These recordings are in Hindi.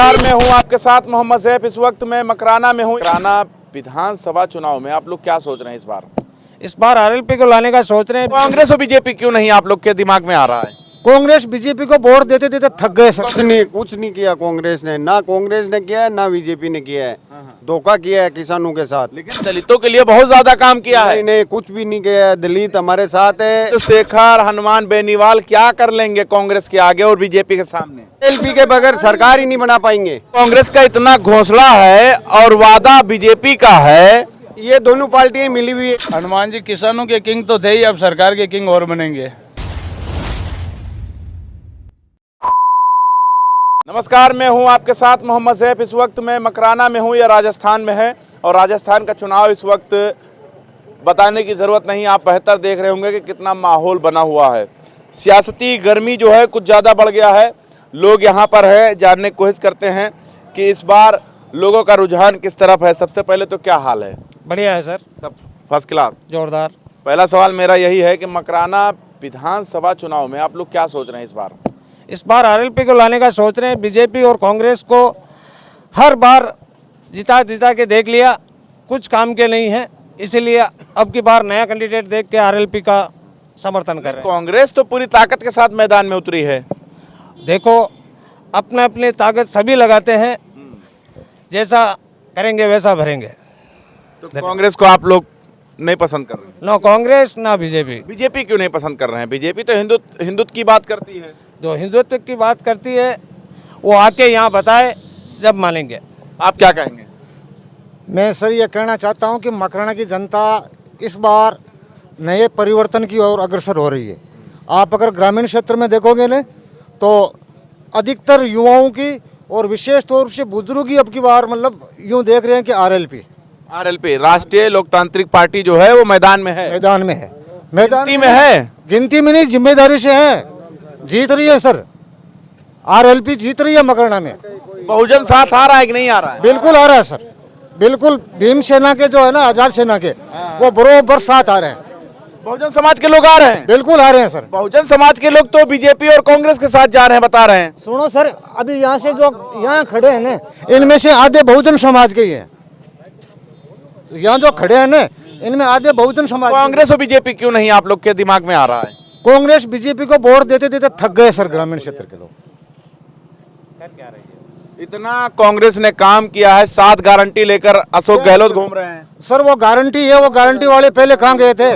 नमस्कार, मैं हूं आपके साथ मोहम्मद ज़ैफ। इस वक्त मैं मकराना में हूं। मकराना विधानसभा चुनाव में आप लोग क्या सोच रहे हैं इस बार आरएलपी को लाने का सोच रहे हैं। कांग्रेस और बीजेपी क्यों नहीं आप लोग के दिमाग में आ रहा है? कांग्रेस बीजेपी को वोट देते देते थक गए सर। कुछ नहीं किया कांग्रेस ने, ना कांग्रेस ने किया है ना बीजेपी ने किया है। धोखा किया है किसानों के साथ। लेकिन दलितों के लिए बहुत ज्यादा काम किया है। नहीं, कुछ भी नहीं किया है। दलित हमारे साथ है। तो शेखर हनुमान बेनीवाल क्या कर लेंगे कांग्रेस के आगे और बीजेपी के सामने? एलपी के बगैर सरकार ही नहीं बना पाएंगे। कांग्रेस का इतना घोंसला है और वादा बीजेपी का है। ये दोनों पार्टियां मिली हुई है। हनुमान जी किसानों के किंग तो थे ही, अब सरकार के किंग और बनेंगे। नमस्कार, मैं हूं आपके साथ मोहम्मद ज़ैफ। इस वक्त मैं मकराना में हूं, यह राजस्थान में है और राजस्थान का चुनाव इस वक्त बताने की ज़रूरत नहीं, आप बेहतर देख रहे होंगे कि कितना माहौल बना हुआ है। सियासती गर्मी जो है कुछ ज़्यादा बढ़ गया है। लोग यहां पर है, जानने की कोशिश करते हैं कि इस बार लोगों का रुझान किस तरफ है। सबसे पहले तो क्या हाल है? बढ़िया है सर, सब फर्स्ट क्लास, जोरदार। पहला सवाल मेरा यही है कि मकराना विधानसभा चुनाव में आप लोग क्या सोच रहे हैं इस बार आरएलपी को लाने का सोच रहे हैं। बीजेपी और कांग्रेस को हर बार जिता के देख लिया, कुछ काम के नहीं है, इसीलिए अब की बार नया कैंडिडेट देख के आरएलपी का समर्थन कर रहे हैं। कांग्रेस तो पूरी ताकत के साथ मैदान में उतरी है। देखो, अपने अपने ताकत सभी लगाते हैं, जैसा करेंगे वैसा भरेंगे। तो कांग्रेस को आप लोग नहीं पसंद कर रहे हैं? ना कांग्रेस ना बीजेपी। बीजेपी क्यों नहीं पसंद कर रहे हैं? बीजेपी तो हिंदुत्व की बात करती है। जो हिंदुत्व की बात करती है वो आके यहाँ बताए, जब मानेंगे। आप क्या कहेंगे? मैं सर ये कहना चाहता हूँ कि मकराना की जनता इस बार नए परिवर्तन की ओर अग्रसर हो रही है। आप अगर ग्रामीण क्षेत्र में देखोगे ना तो अधिकतर युवाओं की और विशेष तौर से बुजुर्ग की अब की बार मतलब यूँ देख रहे हैं कि आरएलपी राष्ट्रीय लोकतांत्रिक पार्टी जो है वो मैदान में है। मैदान में है। गिनती में है, गिनती में नहीं, जिम्मेदारी से है। जीत रही है सर, आरएलपी जीत रही है मकराना में। बहुजन साथ आ रहा है कि नहीं आ रहा है? बिल्कुल आ रहा है सर, बिल्कुल। भीम सेना के जो है ना, आजाद सेना के, वो बरोबर साथ आ रहे हैं। बहुजन समाज के लोग आ रहे हैं? बिल्कुल आ रहे हैं सर। बहुजन समाज के लोग तो बीजेपी और कांग्रेस के साथ जा रहे हैं, बता रहे हैं। सुनो सर, अभी यहाँ से जो यहाँ खड़े हैं ना, इनमें से आधे बहुजन समाज के ही हैं। यहाँ जो खड़े हैं ना, इनमें आधे बहुजन समाज। कांग्रेस और बीजेपी क्यों नहीं आप लोग के दिमाग में आ रहा है? कांग्रेस बीजेपी को वोट देते देते थक गए सर, ग्रामीण क्षेत्र के लोग। इतना कांग्रेस ने काम किया है, 7 गारंटी लेकर अशोक गहलोत घूम रहे हैं। सर वो गारंटी है, वो गारंटी वाले पहले कहाँ गए थे?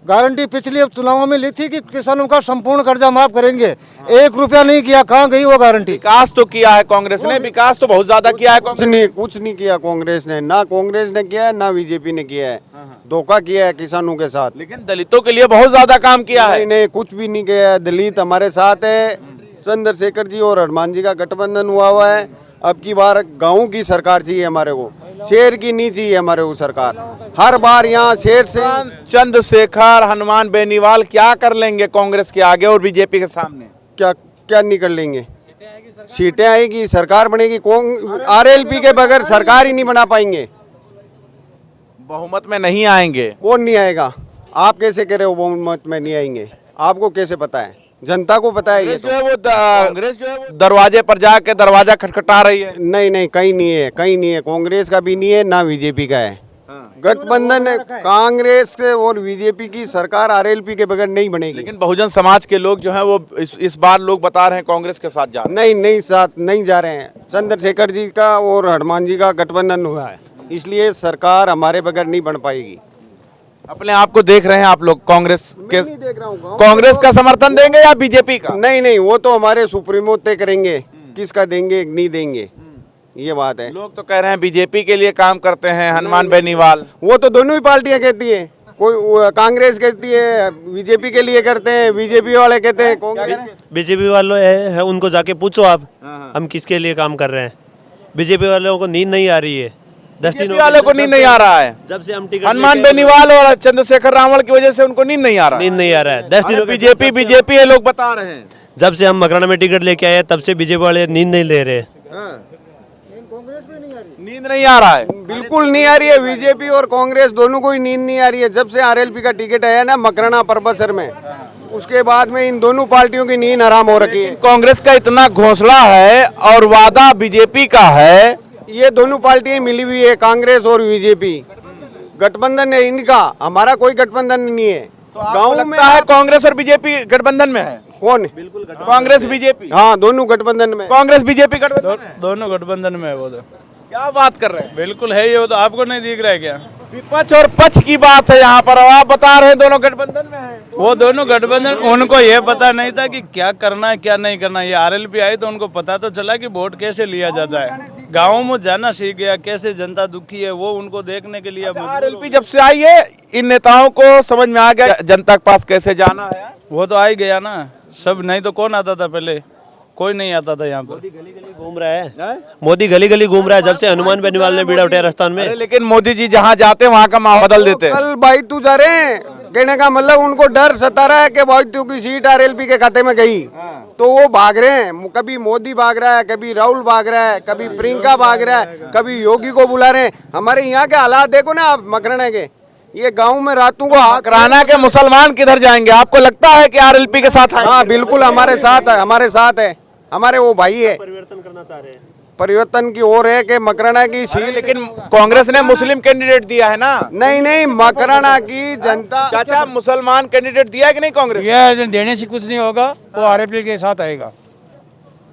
गारंटी पिछले चुनावों में ली थी कि किसानों का संपूर्ण कर्जा माफ करेंगे, 1 रुपया नहीं किया। कहाँ गई वो गारंटी? विकास तो किया है कांग्रेस ने, विकास तो बहुत ज्यादा किया है कांग्रेस ने। कुछ नहीं किया कांग्रेस ने, ना कांग्रेस ने किया है ना बीजेपी ने किया है। धोखा किया है किसानों के साथ। लेकिन दलितों के लिए बहुत ज्यादा काम किया है। नहीं, कुछ भी नहीं किया है। दलित हमारे साथ है। चंद्रशेखर जी और हनुमान जी का गठबंधन हुआ है। अब की बार गाँव की सरकार चाहिए हमारे को, शहर की नहीं चाहिए हमारे को सरकार। हर बार यहाँ शहर से चंद्रशेखर हनुमान बेनीवाल क्या कर लेंगे कांग्रेस के आगे और बीजेपी के सामने? क्या नहीं कर लेंगे? सीटें आएगी, सरकार बनेगी। आरएलपी के बगैर सरकार ही नहीं बना पाएंगे। बहुमत में नहीं आएंगे। कौन नहीं आएगा? आप कैसे कह रहे हो बहुमत में नहीं आएंगे? आपको कैसे पता है? जनता को पता है। ये जो है वो कांग्रेस जो है वो दरवाजे पर जाके दरवाजा खटखटा रही है। नहीं, कहीं नहीं है, कहीं नहीं है। कांग्रेस का भी नहीं है ना बीजेपी का है। गठबंधन है कांग्रेस और बीजेपी की सरकार आरएलपी के बगैर नहीं बनेगी। लेकिन बहुजन समाज के लोग जो हैं वो इस बार लोग बता रहे हैं कांग्रेस के साथ जा रहे हैं। नहीं, साथ नहीं जा रहे हैं। चंद्रशेखर जी का और हनुमान जी का गठबंधन हुआ है, इसलिए सरकार हमारे बगैर नहीं बन पाएगी। अपने आप को देख रहे हैं आप लोग कांग्रेस के? नहीं देख रहा हूँ। कांग्रेस का समर्थन देंगे या बीजेपी का? नहीं, वो तो हमारे सुप्रीमो तय करेंगे किसका देंगे नहीं देंगे, ये बात है। लोग तो कह रहे हैं बीजेपी के लिए काम करते हैं हनुमान बेनीवाल। वो तो दोनों ही पार्टियां कहती है। कोई कांग्रेस कहती है बीजेपी के लिए करते हैं, बीजेपी वाले कहते हैं कांग्रेस। बीजेपी वालों है उनको जाके पूछो आप, हम किसके लिए काम कर रहे हैं। बीजेपी वालों को नींद नहीं आ रही है। 10 दिन वाले को नींद नहीं आ रहा है। जब से हम टिकट हनुमान बेनीवाल और चंद्रशेखर रावण की वजह से उनको नींद नहीं आ रहा। नींद नहीं आ रहा है। 10 दिन बीजेपी ये लोग बता रहे हैं। जब से हम मकराना में टिकट लेके आए तब से बीजेपी वाले नींद नहीं ले रहे। नींद नहीं आ रहा है, बिल्कुल नहीं आ रही है। बीजेपी और कांग्रेस दोनों को ही नींद नहीं आ रही है। जब से आरएलपी का टिकट आया ना मकराना परबसर में, उसके बाद में इन दोनों पार्टियों की नींद हराम हो रखी है। कांग्रेस का इतना घोंसला है और वादा बीजेपी का है। ये दोनों पार्टियां मिली हुई है, कांग्रेस और बीजेपी। गठबंधन है इनका, हमारा कोई गठबंधन नहीं है। गांव में लगता है कांग्रेस और बीजेपी गठबंधन में है। कौन? बिल्कुल कांग्रेस बीजेपी। हाँ, दोनों गठबंधन में। कांग्रेस बीजेपी गठबंधन में है। दोनों गठबंधन में है वो तो। क्या बात कर रहे हैं? बिल्कुल है ये, वो तो आपको नहीं दिख रहा है क्या? विपक्ष और पक्ष की बात है यहाँ पर, और आप बता रहे हैं दोनों गठबंधन में है। वो दोनों गठबंधन, उनको ये पता नहीं था कि क्या करना है क्या नहीं करना है। ये आरएलपी आई तो उनको पता तो चला कि वोट कैसे लिया जाता है। गाँव में जाना सीख गया, कैसे जनता दुखी है वो उनको देखने के लिए। आरएलपी जब से आई है इन नेताओं को समझ में आ गया जनता के पास कैसे जाना है। वो तो आ ही गया ना सब, नहीं तो कौन आता था पहले? कोई नहीं आता था यहाँ पर। मोदी गली गली घूम रहा है, मोदी गली गली घूम रहा है जब से हनुमान बेनीवाल ने बीड़ा उठाया राजस्थान में। लेकिन मोदी जी जहाँ जाते हैं वहाँ का माहौल बदल देते हैं। कल भाई तू जा रहे हैं, कहने का मतलब उनको डर सता रहा है कि भाई तू की सीट आरएलपी के खाते में गई तो वो भाग रहे हैं। कभी मोदी भाग रहा है, कभी राहुल भाग रहा है, कभी प्रियंका भाग रहा है, कभी योगी को बुला रहे हैं। हमारे यहाँ के हालात देखो ना आप मकराना के, ये गांव में रातों को मकराना के मुसलमान किधर जाएंगे? आपको लगता है कि आरएलपी के साथ? हाँ बिल्कुल हमारे साथ है, हमारे साथ है, हमारे वो भाई है। परिवर्तन करना चाह रहे हैं, परिवर्तन की ओर है कि मकराना की सीट। लेकिन कांग्रेस ने मुस्लिम कैंडिडेट दिया है ना। नहीं, मकराना की जनता। चाचा मुसलमान कैंडिडेट दिया है कि नहीं कांग्रेस? यह देने से कुछ नहीं होगा, वो आरएलपी के साथ आएगा।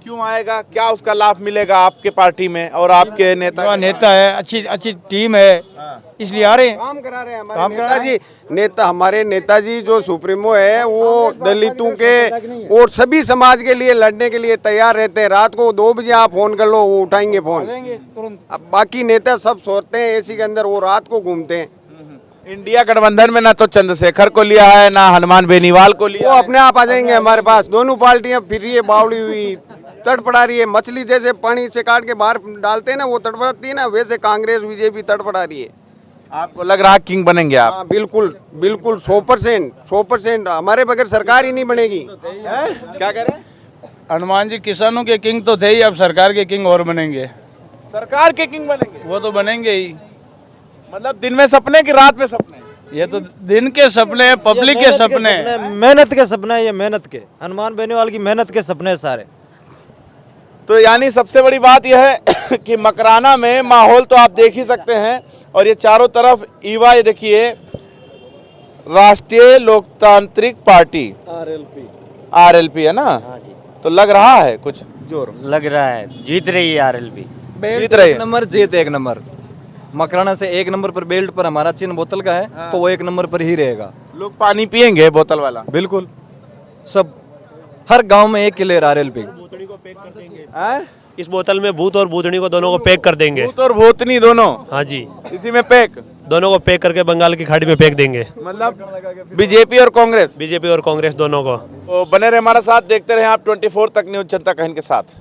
क्यों आएगा? क्या उसका लाभ मिलेगा आपके पार्टी में और आपके नेता? नेता है, अच्छी टीम है, इसलिए आ रहे हैं। काम करा रहे हैं हमारे नेताजी। हमारे नेताजी जो सुप्रीमो है वो दलितों के और सभी समाज के लिए लड़ने के लिए तैयार रहते हैं। रात को 2 बजे आप फोन कर लो, वो उठाएंगे फोन। अब बाकी नेता सब सोते हैं एसी के अंदर, वो रात को घूमते हैं। इंडिया गठबंधन में ना तो चंद्रशेखर को लिया है ना हनुमान बेनीवाल को लिया। वो अपने आप आ जाएंगे हमारे पास। दोनों पार्टियां फिर ये बावड़ी हुई तड़पड़ा रही है। मछली जैसे पानी से काट के बाहर डालते हैं ना, वो तड़पड़ाती है ना, वैसे कांग्रेस बीजेपी तड़पड़ा रही है। आपको लग रहा है किंग बनेंगे आप? हाँ बिल्कुल 100%। हमारे बगैर सरकार ही नहीं बनेगी। क्या कह रहे हैं? हनुमान जी किसानों के किंग तो थे ही, अब सरकार के किंग और बनेंगे। सरकार के किंग बनेंगे? वो तो बनेंगे ही। मतलब दिन में सपने कि रात में सपने? ये तो दिन के सपने हैं, पब्लिक के सपने हैं। मेहनत के सपने हैं, ये मेहनत के, हनुमान बेनीवाल की मेहनत के सपने हैं सारे। तो यानी सबसे बड़ी बात यह है कि मकराना में माहौल तो आप देख ही सकते हैं, और ये चारों तरफ ईवा, ये देखिए राष्ट्रीय लोकतांत्रिक पार्टी आरएलपी है ना। तो लग रहा है कुछ जोर? लग रहा है जीत रही है आरएलपी। जीत रही है। नंबर जीत 1 नंबर। मकराना से 1 नंबर पर बेल्ट पर हमारा चिन्ह बोतल का है, तो वो 1 नंबर पर ही रहेगा। लोग पानी पियेंगे बोतल वाला? बिल्कुल, सब हर गांव में 1 क्लियर आरएलपी। इस बोतल में भूत और भूतनी को दोनों को पैक कर देंगे। भूत और भूतनी दोनों? हाँ जी, इसी में पैक, दोनों को पैक करके बंगाल की खाड़ी में फेंक देंगे। मतलब बीजेपी और कांग्रेस? बीजेपी और कांग्रेस दोनों को। तो बने रहे हमारे साथ, देखते रहे आप 24 तक न्यूज़ जनता कहन के साथ।